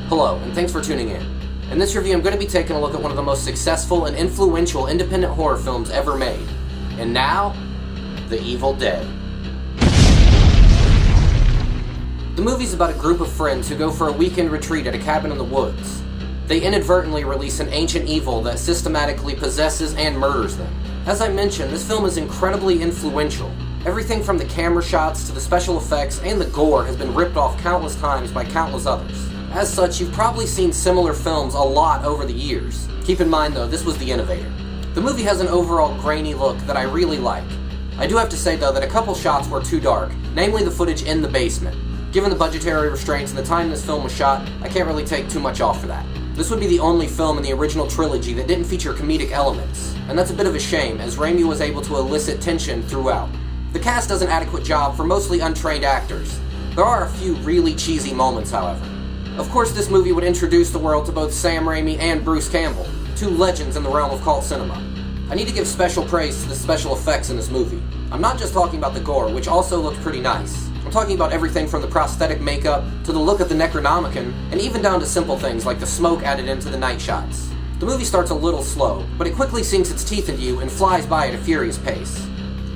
Hello, and thanks for tuning in. In this review, I'm going to be taking a look at one of the most successful and influential independent horror films ever made. And now, The Evil Dead. The movie's about a group of friends who go for a weekend retreat at a cabin in the woods. They inadvertently release an ancient evil that systematically possesses and murders them. As I mentioned, this film is incredibly influential. Everything from the camera shots to the special effects and the gore has been ripped off countless times by countless others. As such, you've probably seen similar films a lot over the years. Keep in mind though, this was the innovator. The movie has an overall grainy look that I really like. I do have to say though that a couple shots were too dark, namely the footage in the basement. Given the budgetary restraints and the time this film was shot, I can't really take too much off for that. This would be the only film in the original trilogy that didn't feature comedic elements, and that's a bit of a shame as Raimi was able to elicit tension throughout. The cast does an adequate job for mostly untrained actors. There are a few really cheesy moments, however. Of course, this movie would introduce the world to both Sam Raimi and Bruce Campbell, two legends in the realm of cult cinema. I need to give special praise to the special effects in this movie. I'm not just talking about the gore, which also looked pretty nice. I'm talking about everything from the prosthetic makeup, to the look of the Necronomicon, and even down to simple things like the smoke added into the night shots. The movie starts a little slow, but it quickly sinks its teeth into you and flies by at a furious pace.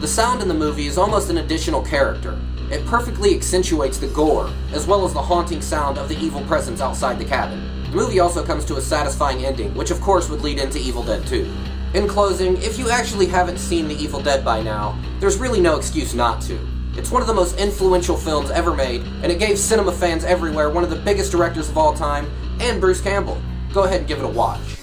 The sound in the movie is almost an additional character. It perfectly accentuates the gore, as well as the haunting sound of the evil presence outside the cabin. The movie also comes to a satisfying ending, which of course would lead into Evil Dead 2. In closing, if you actually haven't seen The Evil Dead by now, there's really no excuse not to. It's one of the most influential films ever made, and it gave cinema fans everywhere one of the biggest directors of all time, and Bruce Campbell. Go ahead and give it a watch.